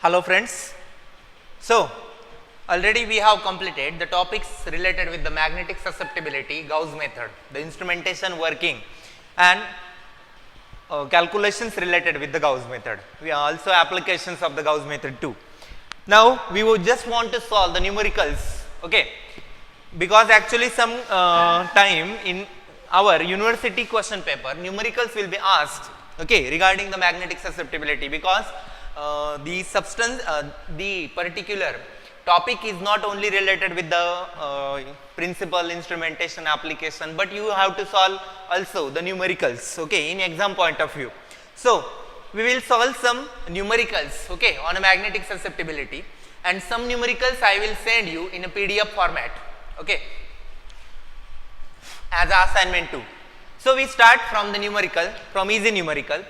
Hello friends. So already we have completed the topics related with the magnetic susceptibility, Gauss method, the instrumentation working and calculations related with the Gauss method. We are also applications of the Gauss method too. Now we would just want to solve the numericals, okay, because actually some time in our university question paper numericals will be asked, okay, regarding the magnetic susceptibility, because the particular topic is not only related with the principal instrumentation application, but you have to solve also the numericals, okay, in exam point of view. So we will solve some numericals, okay, on a magnetic susceptibility, and some numericals I will send you in a PDF format, okay, as assignment 2. So we start from the numerical, from easy numerical.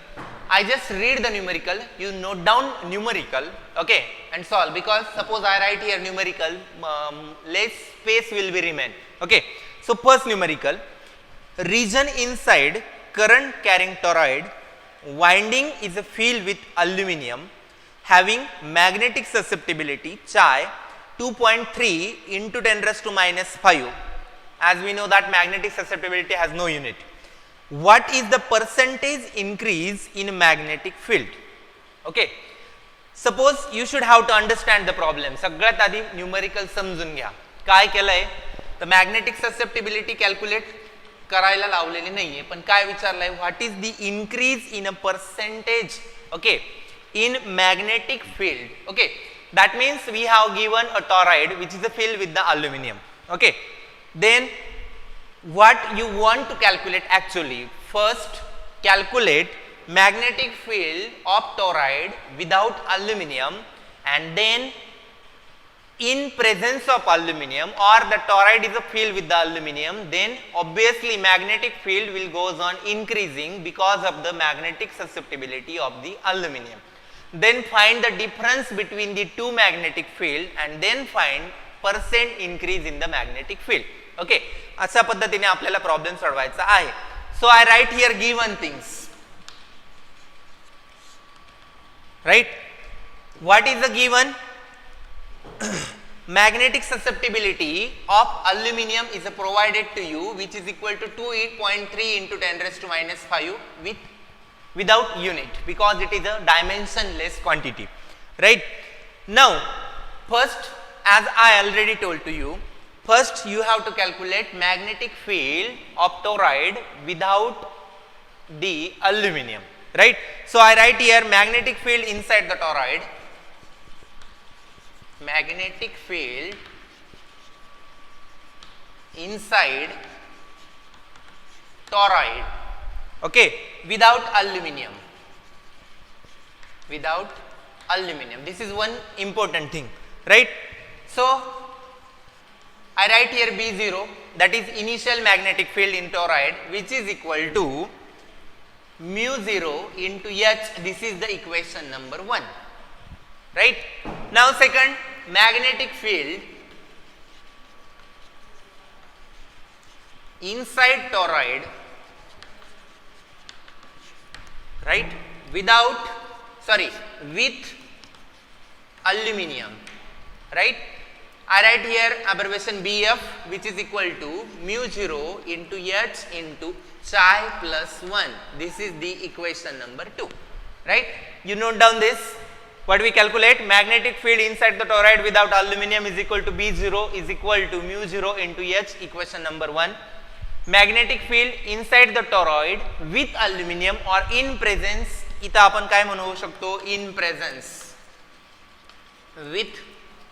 I just read the numerical, you note down numerical, okay, and solve, because suppose I write here numerical, less space will be remain, okay. So first numerical, region inside current carrying toroid, winding is filled with aluminum having magnetic susceptibility chi 2.3 into 10 raised to minus 5. As we know that magnetic susceptibility has no unit. What is the percentage increase in magnetic field? Okay. Suppose you should have to understand the problem. सगळ्यात आधी numerical समजून घ्या. काय केलंय? तर magnetic susceptibility calculate करायला लावलेली नाहीये, पण काय विचारलंय? What is the increase in a percentage, okay, in magnetic field, okay. That means we have given a toroid which is filled with the aluminum, okay. Then what you want to calculate actually, first calculate magnetic field of toroid without aluminum, and then in presence of aluminum, or the toroid is filled with the aluminum, then obviously magnetic field will goes on increasing because of the magnetic susceptibility of the aluminum. Then find the difference between the two magnetic field and then find percent increase in the magnetic field, okay. अशा पद्धतीने आपल्याला problem सोडवायचा आहे. So I write here given things, right? What is the given? Magnetic susceptibility of aluminum is provided to you, which is equal to 2.3 into 10 raised to minus 5 without unit, because it is a dimensionless quantity, right? Now first, as I already told to you, first you have to calculate magnetic field of toroid without the aluminum, right? So I write here magnetic field inside the toroid, magnetic field inside toroid, okay, without aluminum, without aluminum. This is one important thing, right? So I write here B0, that is initial magnetic field in toroid, which is equal to mu 0 into H. This is the equation number 1, right? Now second, magnetic field inside toroid, right, with aluminum, right? I write here abbreviation BF, which is equal to mu 0 into H into chi plus 1. This is the equation number 2, right? You note down this. What we calculate? Magnetic field inside the toroid without aluminum is equal to B0 is equal to mu 0 into H, equation number 1. Magnetic field inside the toroid with aluminum or in presence, इथं आपण काय म्हणू शकतो? In presence with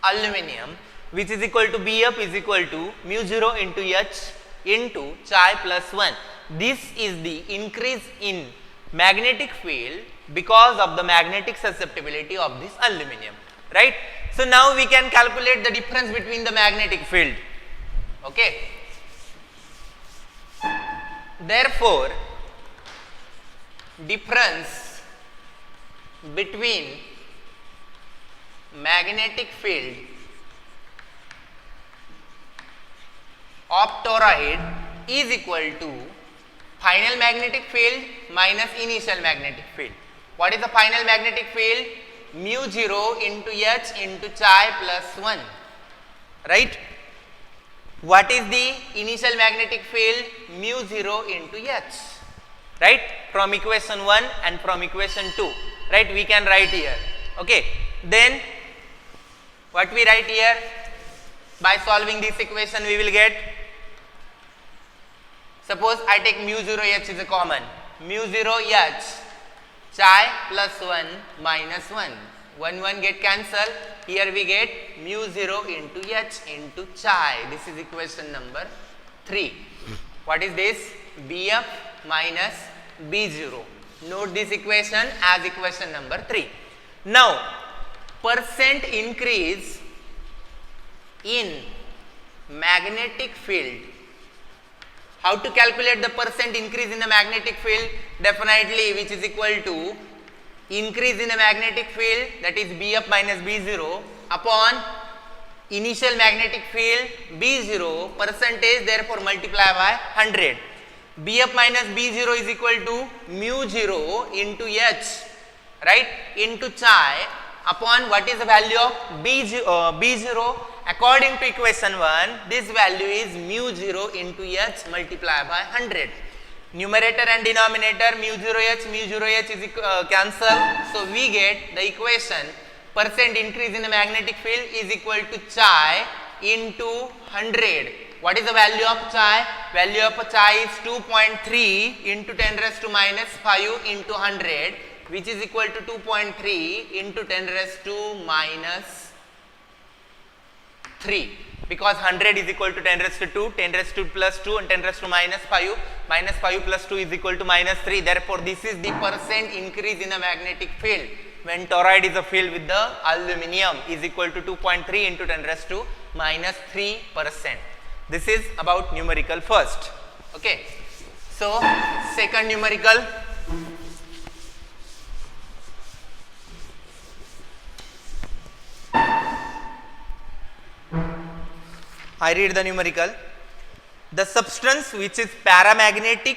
aluminum, which is equal to BF is equal to mu 0 into H into chi plus 1. This is the increase in magnetic field because of the magnetic susceptibility of this aluminum, right? So now we can calculate the difference between the magnetic field, okay. Therefore, difference between magnetic field of toroid is equal to final magnetic field minus initial magnetic field. What is the final magnetic field? mu 0 into h into chai plus 1, right? What is the initial magnetic field? Mu 0 into h, right? From equation 1 and from equation 2, right? We can write here, okay? Then what we write here? By solving this equation we will get, suppose I take mu 0 h is a common, mu 0 h chai plus 1 minus 1, 1 get cancelled, here we get mu 0 into h into chai. This is equation number 3. What is this? Bf minus B0. Note this equation as equation number 3. Now percent increase in magnetic field. How to calculate the percent increase in the magnetic field? Definitely, which is equal to increase in the magnetic field, that is Bf minus B0 upon initial magnetic field B0 percentage, therefore multiply by 100. Bf minus B0 is equal to mu 0 into h, right, into chai upon what is the value of B0 according to equation 1. This value is mu 0 into h multiplied by 100. Numerator and denominator mu 0 h is cancel. So we get the equation percent increase in the magnetic field is equal to chai into 100. What is the value of chai? Value of chai is 2.3 into 10 raised to minus 5 into 100, which is equal to 2.3 into 10 raised to minus 3, because 100 is equal to 10 raised to 2, 10 raised to plus 2 and 10 raised to minus 5, minus 5 plus 2 is equal to minus 3. Therefore, this is the percent increase in the magnetic field when toroid is a field with the aluminum is equal to 2.3 into 10 raised to minus 3%. This is about numerical first. Okay. So, second numerical. I read the numerical. The substance which is paramagnetic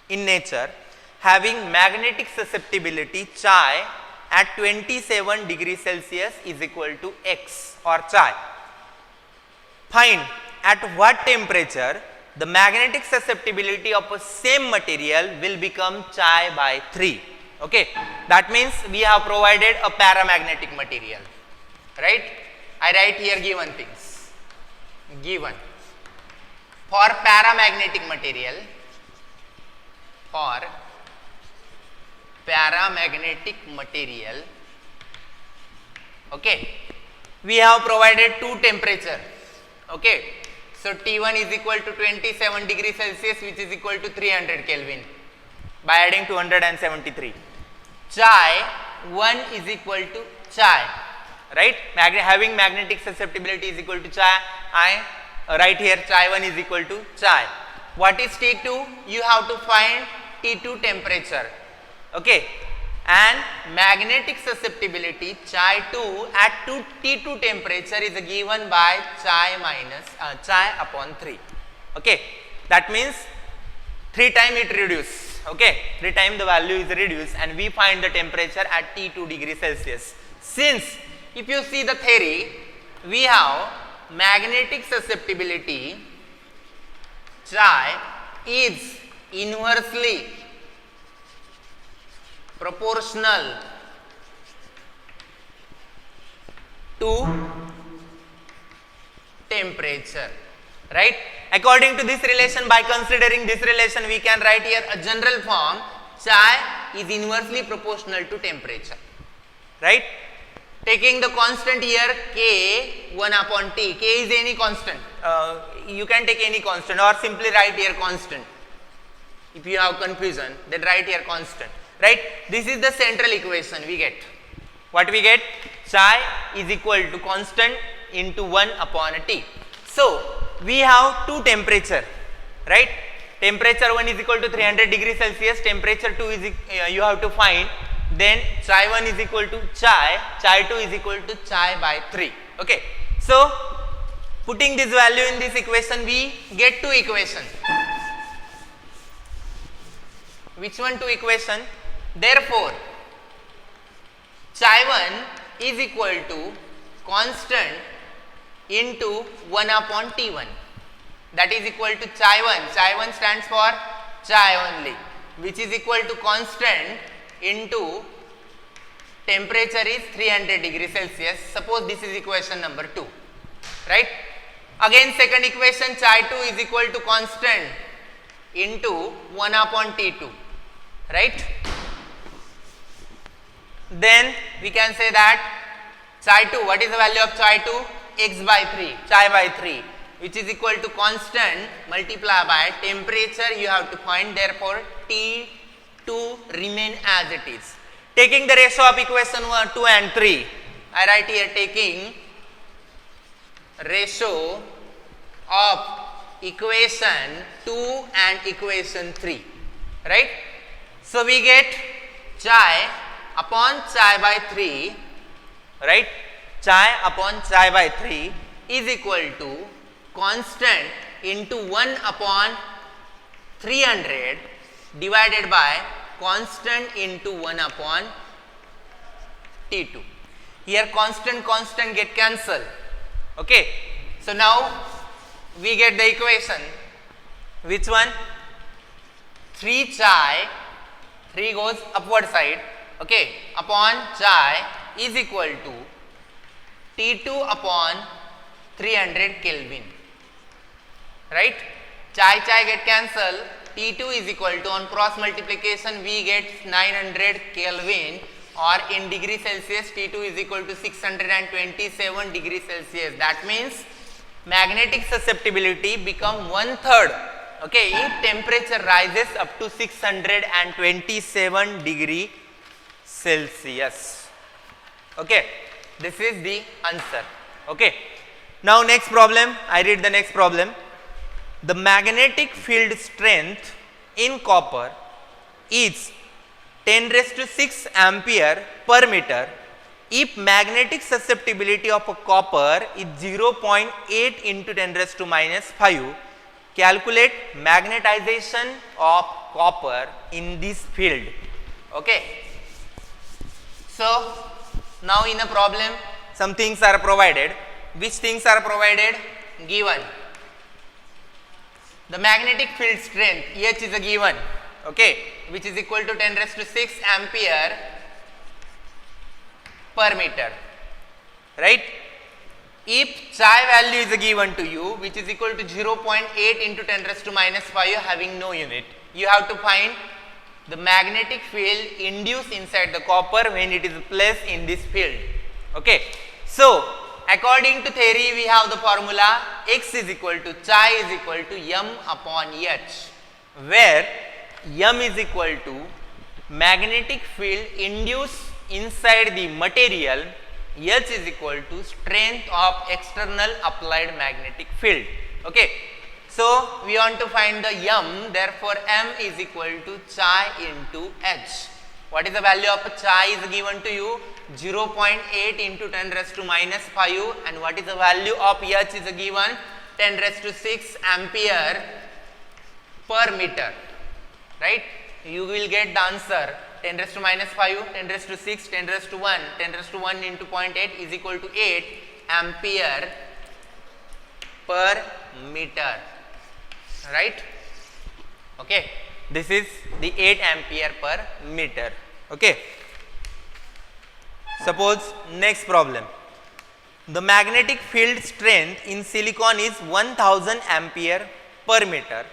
in nature, having magnetic susceptibility Chi at 27 degrees Celsius is equal to X or Chi. Find at what temperature the magnetic susceptibility of a same material will become Chi by 3. Okay. That means we have provided a paramagnetic material, right? I write here given things. Given for paramagnetic material, okay, we have provided two temperature. Okay, so T1 is equal to 27 degrees Celsius, which is equal to 300 Kelvin by adding 273. Chi 1 is equal to Chi, right? Having magnetic susceptibility is equal to Chi. I write here Chi 1 is equal to Chi. What is T2? You have to find T2 temperature. Okay, and magnetic susceptibility Chi 2 at T2 temperature is given by Chi minus Chi upon 3. Okay, that means 3 times it reduces. Okay, 3 times the value is reduced, and we find the temperature at T2 degrees Celsius. Since if you see the theory, we have magnetic susceptibility Chi is inversely proportional to temperature, right? According to this relation, by considering this relation, we can write here a general form: Chi is inversely proportional to temperature, right? Taking the constant here K 1 upon T. K is any constant. You can take any constant or simply write here constant. If you have confusion, then write here constant. Right? This is the central equation we get. What we get? Chi is equal to constant into 1 upon a T. So, we have two temperature, right? Temperature 1 is equal to 300 degrees Celsius, temperature 2 is you have to find. Then Chi 1 is equal to Chi, Chi 2 is equal to Chi by 3. Okay. So, putting this value in this equation, we get two equations. Which one two equation? Therefore, Chi Chi1 is equal to constant into 1 upon T1. That is equal to Chi1. Chi1 stands for Chi only, which is equal to constant into temperature is 300 degrees Celsius. Suppose this is equation number 2, right? Again second equation, Chi2 is equal to constant into 1 upon T2, right? Then we can say that Chi2, what is the value of Chi2? X by 3, Chi by 3, which is equal to constant multiply by temperature you have to find, therefore T2 remain as it is. Taking the ratio of equation 2 and 3, I write here taking ratio of equation 2 and equation 3, right? So we get Chi upon Chi by 3, right? Chi upon Chi by 3 is equal to constant into 1 upon 300 divided by constant into 1 upon T2. Here constant get cancelled. Okay. So now we get the equation. Which one? 3 Chi, 3 goes upward side, okay, upon Chi is equal to T2 upon 300 Kelvin, right? Chi get cancelled, T2 is equal to, on cross multiplication we get 900 Kelvin, or in degree Celsius T2 is equal to 627 degrees Celsius. That means magnetic susceptibility become 1/3, okay, if temperature rises up to 627 degree Celsius. Okay, this is the answer. Okay, now next problem, I read the next problem. The magnetic field strength in copper is 10⁶ ampere per meter if magnetic susceptibility of a copper is 0.8 into 10⁻⁵. Calculate magnetization of copper in this field. Okay. So now in a problem some things are provided. Which things are provided? Given. The magnetic field strength H is a given, okay, which is equal to 10⁶ ampere per meter, right? If Chi value is given to you, which is equal to 0.8 into 10⁻⁵, having no unit, you have to find the magnetic field induced inside the copper when it is placed in this field. Okay. So according to theory we have the formula X is equal to Chi is equal to M upon H, where M is equal to magnetic field induced inside the material, H is equal to strength of external applied magnetic field. Okay. So we want to find the M, therefore M is equal to Chi into H. What is the value of Chi is given to you? 0.8 into 10⁻⁵, and what is the value of H is given? 10⁶ ampere per meter, right? You will get the answer 10⁻⁵, 10⁶, 10⁻⁴, 10⁻⁴ into 0.8 is equal to 8 ampere per meter, right? Okay, this is the 8 ampere per meter. Okay. Suppose next problem. The magnetic field strength in silicon is 1000 ampere per meter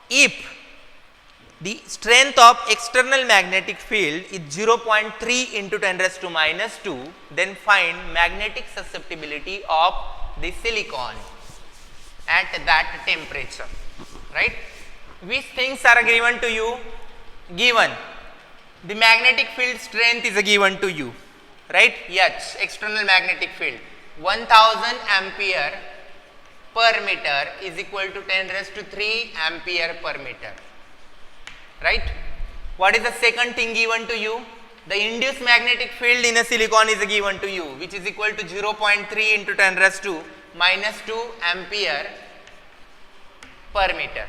if the strength of external magnetic field is 0.3 into 10⁻², then find magnetic susceptibility of the silicon at that temperature, right? Which things are given to you? Given the magnetic field strength is given to you, right? H, external magnetic field, 1000 ampere per meter is equal to 10⁻³ ampere per meter, right? What is the second thing given to you? The induced magnetic field in a silicon is given to you, which is equal to 0.3 into 10⁻² ampere per meter.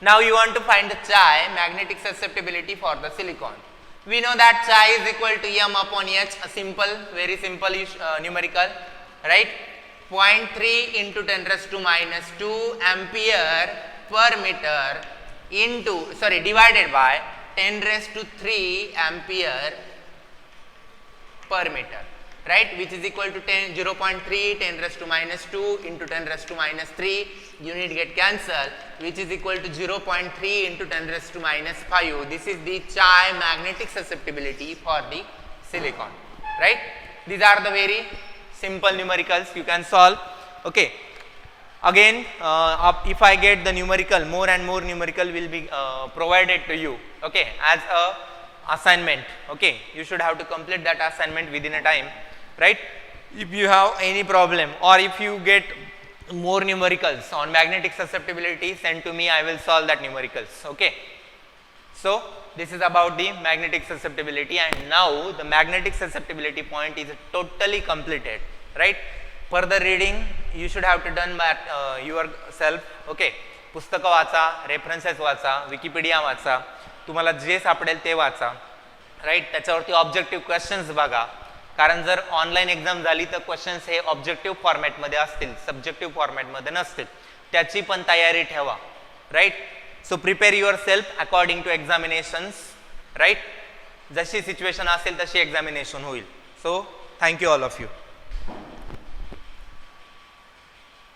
Now you want to find the Chi magnetic susceptibility for the silicon. We know that chi is equal to m upon h, a simple, very simple numerical, right? 0.3 into 10 raised to minus 2 ampere per meter into, divided by 10 raised to 3 ampere per meter, right? Which is equal to 0.3, 10 raised to minus 2 into 10 raised to minus 3, unit get cancelled, which is equal to 0.3 into 10 raised to minus 5. This is the chi magnetic susceptibility for the silicon, right? These are the very simple numericals you can solve. Okay. Again, if I get the numerical, more and more numerical will be provided to you, okay, as a assignment. Okay, you should have to complete that assignment within a time, right? If you have any problem or if you get more numericals on magnetic susceptibility, send to me, I will solve that numericals. Okay. So this is about the magnetic susceptibility, and now the magnetic susceptibility point is totally completed, right? Further reading you should have to done by yourself. Okay, पुस्तकं वाचा, references वाचा, Wikipedia वाचा, तुम्हाला जे सापडेल ते वाचा, right? त्याच्यावरती objective questions बघा, कारण जर ऑनलाईन एक्झाम झाली तर क्वेश्चन्स हे ऑब्जेक्टिव्ह फॉर्मॅटमध्ये असतील, सब्जेक्टिव्ह फॉर्मॅटमध्ये नसतील, त्याची पण तयारी ठेवा, right? So prepare yourself according to examinations, right? जशी सिच्युएशन असेल तशी एक्झामिनेशन होईल. So thank you all of you.